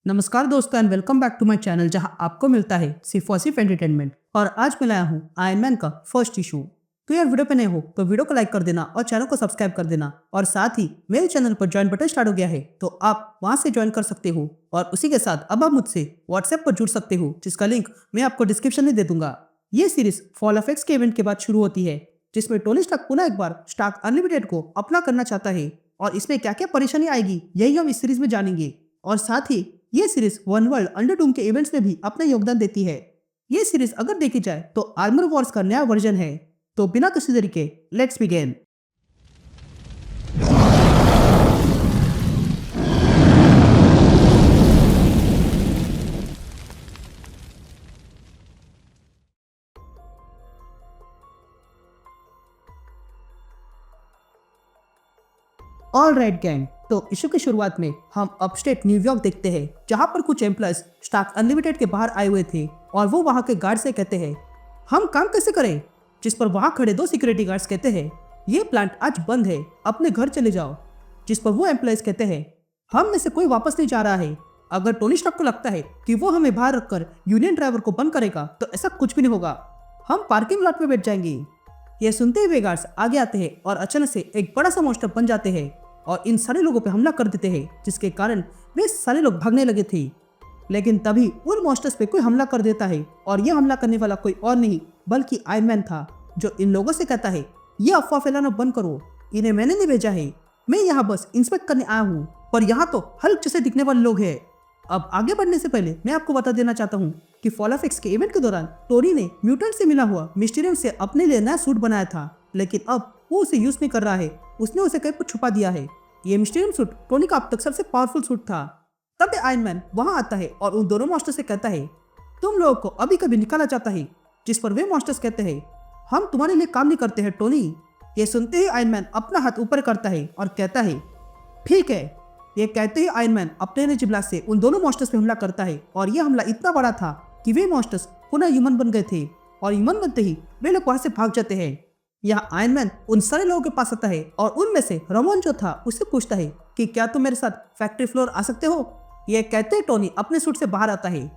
नमस्कार दोस्तों and welcome back to my channel जहां आपको मिलता है सिर्फ और सिर्फ एंटरटेनमेंट। और आज मैं लाया हूं आयरन मैन का फर्स्ट इशू। तो यार वीडियो पे नए हो तो वीडियो को लाइक कर देना और चैनल को सब्सक्राइब कर देना। और साथ ही मेरे चैनल पर ज्वाइन बटन स्टार्ट हो गया है तो आप वहां से ज्वाइन कर सकते हो। और उसी के साथ अब आप मुझसे व्हाट्सएप पर जुड़ सकते हो जिसका लिंक मैं आपको डिस्क्रिप्शन में दे दूंगा। ये सीरीज फॉल ऑफ एक्स के इवेंट के बाद शुरू होती है जिसमें टोनी स्टार्क पुनः एक बार स्टार्क अनलिमिटेड को अपना करना चाहता है। और इसमें क्या क्या परेशानी आएगी यही हम इस सीरीज में जानेंगे। और साथ ही ये series one world under Doom के इवेंट्स में भी अपना योगदान देती है। ये सीरीज अगर देखी जाए तो आर्मर वॉर्स का नया वर्जन है। तो बिना किसी देरी के let's begin. All right gang, तो इशू की शुरुआत में हम अपस्टेट न्यूयॉर्क देखते हैं जहां पर कुछ एम्प्लॉयज स्टार्क अनलिमिटेड के बाहर आए हुए थे और वो वहां के गार्ड से कहते हैं हम काम कैसे करें। जिस पर वहां खड़े दो सिक्योरिटी गार्ड्स कहते हैं ये प्लांट आज बंद है, अपने घर चले जाओ। जिस पर वो एम्प्लॉयज कहते हैं हम में से कोई वापस नहीं जा रहा है। अगर टोनी स्टार्क को लगता है कि वो हमें बाहर रखकर यूनियन ड्राइवर को बंद करेगा तो ऐसा कुछ भी नहीं होगा, हम पार्किंग लॉट में बैठ जाएंगे। यह सुनते हुए गार्ड्स आगे आते हैं और अचानक से एक बड़ा सा मॉन्स्टर बन जाते हैं और इन सारे लोगों पे हमला कर देते हैं जिसके कारण वे सारे लोग भागने लगे थे। लेकिन तभी उन मॉन्स्टर्स पे कोई हमला कर देता है और ये हमला करने वाला कोई और नहीं बल्कि आयरन मैन था जो इन लोगों से कहता है ये अफवाह फैलाना बंद करो, इन्हें मैंने नहीं भेजा है, मैं यहाँ बस इंस्पेक्ट करने आया हूँ, पर यहाँ तो हल्क जैसे दिखने वाले लोग हैं। अब आगे बढ़ने से पहले मैं आपको बता देना चाहता हूँ कि फॉल ऑफ एक्स के इवेंट के दौरान टोनी ने म्यूटेंट से मिला हुआ मिस्टीरियम से अपने लिए नया सूट बनाया था, लेकिन अब वो उसे यूज नहीं कर रहा है, उसने उसे कहीं पर छुपा दिया है। ये मिस्टीरियम सूट टोनी का अब तक सबसे पावरफुल सूट था। तब आयरन मैन वहां आता है और उन दोनों मॉन्स्टर से कहता है तुम लोगों को अभी कभी निकाला चाहता है। जिस पर वे मॉन्स्टर्स कहते हैं हम तुम्हारे लिए काम नहीं करते हैं टोनी। ये सुनते ही आयरन मैन अपना हाथ ऊपर करता है और कहता है ठीक है। ये कहते ही आयरन मैन अपने एनर्जी ब्लास्ट से उन दोनों मॉन्स्टर्स पे हमला करता है और यह हमला इतना बड़ा था कि वे मॉन्स्टर्स पुनः ह्यूमन बन गए थे और ह्यूमन बनते ही वे लोग वहां से भाग जाते हैं। यहाँ आयरन मैन उन सारे लोगों के पास आता है और उनमें से रमोन जो था उससे पूछता है कि क्या तुम मेरे साथ फैक्ट्री फ्लोर आ सकते हो। यह कहते ही टोनी अपने सूट से बाहर आता है।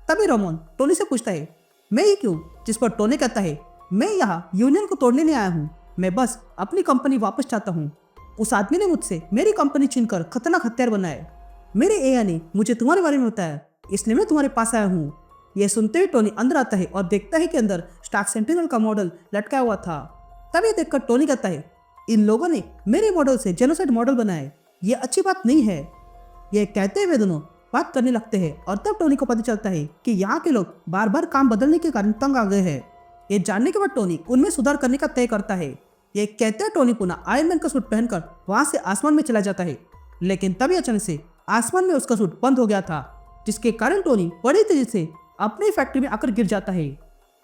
तभी रमोन टोनी से पूछता है मैं ही क्यों। जिस पर टोनी कहता है मैं यहाँ यूनियन को तोड़ने नहीं आया हूँ, मैं बस अपनी कंपनी वापस चाहता हूँ। उस आदमी ने मुझसे मेरी कंपनी छीनकर खतरनाक हथियार बनाए, मेरे एआई ने मुझे तुम्हारे बारे में बताया, इसलिए मैं तुम्हारे पास आया हूँ। यह सुनते ही टोनी अंदर आता है और देखता है कि अंदर स्टार्क सेंटिनल का मॉडल लटकाया हुआ था। तभी देखकर टोनी कहता है इन लोगों ने मेरे मॉडल से जेनोसाइड मॉडल बनाए, ये अच्छी बात नहीं है। ये कहते हुए दोनों बात करने लगते हैं और तब टोनी को पता चलता है कि यहाँ के लोग बार बार काम बदलने के कारण तंग आ गए हैं। ये जानने के बाद टोनी उनमें सुधार करने का तय करता है। ये कहते हैं टोनी पुनः आयरन मैन का सूट पहनकर वहां से आसमान में चला जाता है, लेकिन तभी अचानक से आसमान में उसका सूट बंद हो गया था जिसके कारण टोनी बड़ी तेजी से अपनी फैक्ट्री में आकर गिर जाता है।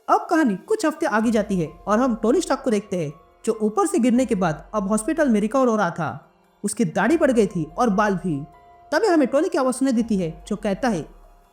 अब कहानी कुछ हफ्ते आगे जाती है और हम टोनी स्टार्क को देखते हैं जो ऊपर से गिरने के बाद अब हॉस्पिटल में रिकवर हो रहा था। उसकी दाढ़ी बढ़ गई थी और बाल भी। तभी हमें टोनी की आवाज सुनाई देती है जो कहता है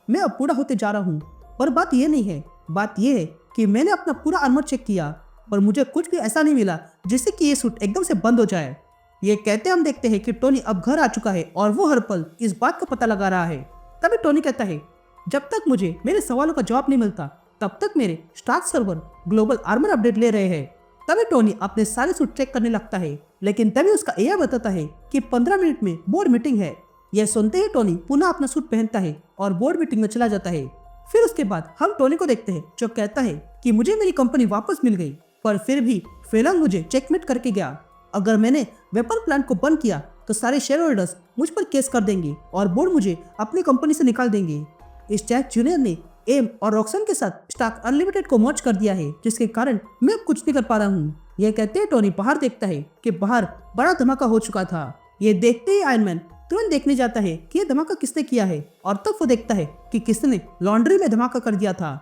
मैं अब बूढ़ा होते जा रहा हूँ, पर बात यह नहीं है, बात यह है कि मैंने अपना पूरा आर्मर चेक किया पर मुझे कुछ भी ऐसा नहीं मिला जिससे कि ये सूट एकदम से बंद हो जाए। ये कहते हम देखते हैं कि टोनी अब घर आ चुका है और वो हर पल इस बात का पता लगा रहा है। तभी टोनी कहता है जब तक मुझे मेरे सवालों का जवाब नहीं मिलता तब तक मेरे Stark server global armour update ले रहे हैं। तभी टोनी अपने सारे सूट चेक करने लगता है, लेकिन तभी उसका एआई बताता है कि 15 मिनट में बोर्ड मीटिंग है। यह सुनते ही टोनी पुनः अपना सूट पहनता है और बोर्ड मीटिंग में चला जाता है। फिर उसके बाद हम टोनी को देखते हैं जो कहता है कि मुझे मेरी कंपनी वापस मिल गई, पर फिर भी फेलंग मुझे चेकमेट करके गया। अगर मैंने वेपन प्लांट को बंद किया तो सारे शेयर होल्डर्स मुझ पर केस कर देंगे और बोर्ड मुझे अपनी कंपनी से निकाल देंगे। इस जैक जूनियर ने एम और रॉक्सन के साथ स्टार्क अनलिमिटेड को मर्ज कर दिया है जिसके कारण मैं अब कुछ नहीं कर पा रहा हूँ। यह कहते हैं टोनी बाहर देखता है कि बाहर बड़ा धमाका हो चुका था। ये देखते ही आयरन मैन तुरंत देखने जाता है कि यह धमाका किसने किया है और तब वो देखता है कि किसने लॉन्ड्री में धमाका कर दिया था।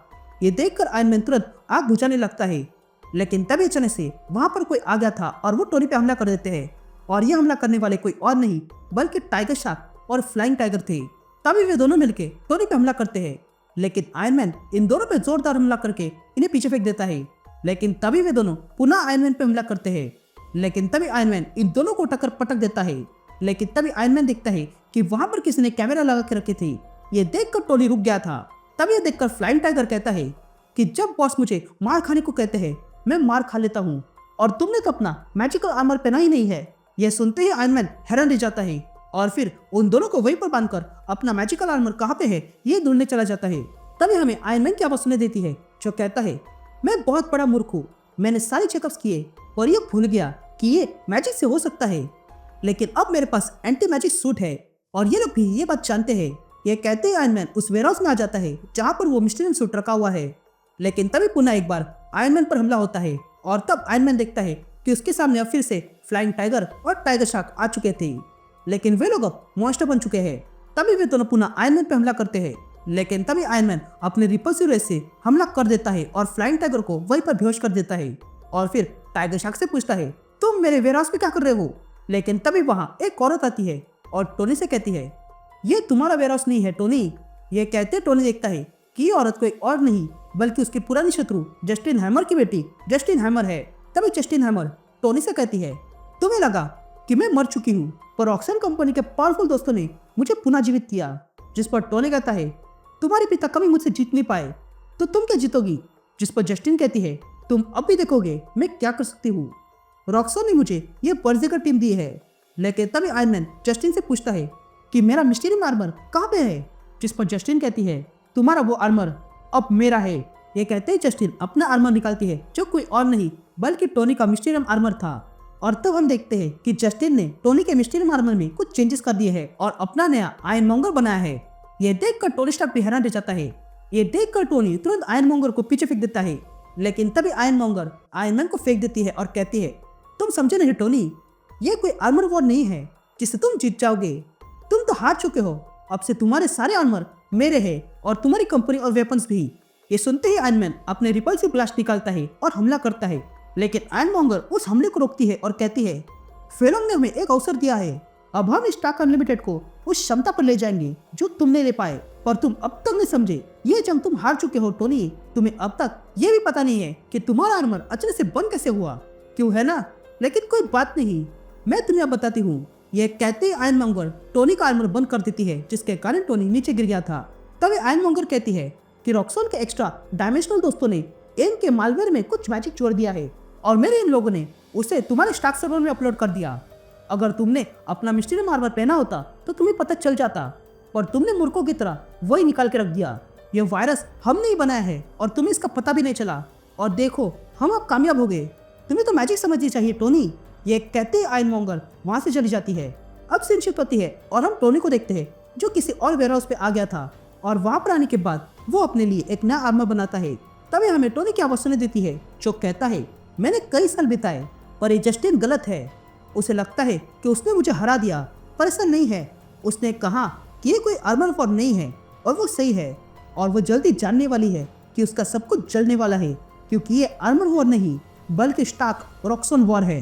ये देखकर आयरन मैन तुरंत आग बुझाने लगता है, लेकिन तभी अचानक से वहां पर कोई आ गया था और वो टोनी पे हमला कर देते हैं। और ये हमला करने वाले कोई और नहीं बल्कि टाइगर शार्क और फ्लाइंग टाइगर थे। तभी वे दोनों मिलकर टोनी पे हमला करते हैं, लेकिन आयरन मैन इन दोनों पे जोरदार हमला करके इन्हें पीछे फेंक देता है। लेकिन तभी वे दोनों पुनः आयरन मैन पे हमला करते हैं, लेकिन तभी आयरन मैन इन दोनों को टक्कर पटक देता है। लेकिन तभी आयरन मैन देखता है कि वहां पर किसी ने कैमरा लगा के रखे थे ये देखकर टोनी रुक गया था। तब ये देखकर फ्लाइंग टाइगर कहता है कि जब बॉस मुझे मार खाने को कहते हैं मैं मार खा लेता हूँ, और तुमने तो अपना मैजिकल आर्मर पहना ही नहीं है। यह सुनते ही आयरन मैन हैरान रह जाता है और फिर उन दोनों को वहीं पर बांधकर अपना मैजिकल आर्मर कहाँ पे है ये ढूंढने चला जाता है। तभी हमें आयरन मैन की आवाज सुनाई देती है जो कहता है मैं बहुत बड़ा मूर्ख हूँ, मैंने सारे चेकअप्स किए और ये भूल गया कि ये मैजिक से हो सकता है, लेकिन अब मेरे पास एंटी मैजिक सूट है और ये लोग भी ये बात जानते हैं। ये कहते ही आयरन मैन उस वेयरहाउस में आ जाता है जहाँ पर वो मिस्टीरियम सूट रखा हुआ है। लेकिन तभी पुनः एक बार आयरन मैन पर हमला होता है और तब आयरन मैन देखता है कि उसके सामने अब फिर से फ्लाइंग टाइगर और टाइगर शार्क आ चुके थे, लेकिन वे लोग अब मॉन्स्टर बन चुके हैं। तभी वे दोनों पुनः आयरन मैन पर हमला करते हैं, लेकिन तभी आयरन मैन अपने रिपल्सिव रेस से हमला कर देता है और फ्लाइंग टाइगर को वहीं पर बेहोश कर देता है और फिर टाइगर शार्क से पूछता है तुम मेरे वेयरहाउस में क्या कर रहे हो। लेकिन तभी वहाँ एक औरत आती है और टोनी से कहती है ये तुम्हारा वेयरहाउस नहीं है टोनी। ये कहते टोनी देखता है कि ये औरत कोई और नहीं बल्कि उसकी पुरानी शत्रु जस्टिन हैमर की बेटी जस्टिन हैमर है। तभी जस्टिन हैमर टोनी से कहती है तुम्हें लगा कि मैं मर चुकी हूँ, पर ऑक्सन कंपनी के पावरफुल दोस्तों ने मुझे पुनः जीवित किया। जिस पर टोनी कहता है तुम्हारे पिता कभी मुझसे जीत नहीं पाए तो तुम क्या जीतोगी। जिस पर जस्टिन कहती है तुम अब भी देखोगे मैं क्या कर सकती हूँ। रॉक्सन ने मुझे ये बर्जर टीम दी है। लेकिन तभी आयरन मैन जस्टिन से पूछता है कि मेरा मिस्टीरियम आर्मर कहाँ पे है। जिस पर जस्टिन कहती है तुम्हारा वो आर्मर अब मेरा है। ये कहते ही जस्टिन अपना आर्मर निकालती है जो कोई और नहीं बल्कि टोनी का मिस्टीरियम आर्मर था। और तब हम देखते हैं कि जस्टिन ने टोनी के मिस्टीरियम आर्मर में कुछ चेंजेस कर दिए हैं और अपना नया आयरन मॉन्गर बनाया है। ये देखकर टोनी स्टार्क भी हैरान रह जाता है। ये देखकर टोनी तुरंत आयरन मॉन्गर को पीछे फेंक देता है, लेकिन तभी आयरन मॉन्गर आयरन मैन को फेंक देती है और कहती है तुम समझे नहीं टोनी, ये कोई आर्मर वॉर नहीं है जिससे तुम जीत जाओगे। तुम तो हार चुके हो, अब से तुम्हारे सारे आर्मर मेरे हैं और तुम्हारी कंपनी और वेपन्स भी। ये सुनते ही आयरन मैन अपने रिपल्सिव ब्लास्ट निकालता है और हमला करता है, लेकिन आयरन मॉन्गर उस हमले को रोकती है और कहती है फेलोंग ने हमें एक अवसर दिया है, अब हम स्टार्क अनलिमिटेड को उस क्षमता पर ले जाएंगे जो तुम नहीं ले पाए, पर तुम अब तक नहीं समझे। ये जंग तुम हार चुके हो टोनी। तुम्हें अब तक ये भी पता नहीं है कि तुम्हारा आर्मर अचानक से बंद कैसे हुआ, क्यों है ना। लेकिन कोई बात नहीं, मैं तुम्हें अब बताती हूँ। यह कहते ही आयरन मॉन्गर टोनी का आर्मर बंद कर देती है जिसके कारण टोनी नीचे गिर गया था। तभी आयरन मॉन्गर कहती है कि रॉक्सन के एक्स्ट्रा डायमेंशनल दोस्तों ने इनके मालवेयर में कुछ मैजिक जोड़ दिया है और मेरे इन लोगों ने उसे तुम्हारे स्टार्क सर्वर में अपलोड कर दिया। अगर तुमने अपना मिस्टीरियम आर्मर पहना होता तो तुम्हें पता चल जाता, पर तुमने मूर्खों की तरह वही निकाल के रख दिया। यह वायरस हमने ही बनाया है और तुम्हें इसका पता भी नहीं चला, और देखो हम अब कामयाब हो गए। तुम्हें तो मैजिक समझनी चाहिए टोनी। ये कहते ही आयरन मॉन्गर वहां से चली जाती है। अब सीन शिफ्ट होती है और हम टोनी को देखते हैं जो किसी और वेयरहाउस पे आ गया था, और वहां पर आने के बाद वो अपने लिए एक नया आर्मर बनाता है। तभी हमें टोनी की आवाज सुनाई देती है जो कहता है मैंने कई साल बिताए पर ये जस्टिन गलत है। उसे लगता है कि उसने मुझे हरा दिया, पर ऐसा नहीं है। उसने कहा कि ये कोई आर्मर वॉर नहीं है और वो सही है, और वो जल्दी जानने वाली है कि उसका सब कुछ जलने वाला है, क्योंकि ये आर्मर वॉर नहीं बल्कि स्टार्क रॉक्सन वॉर है।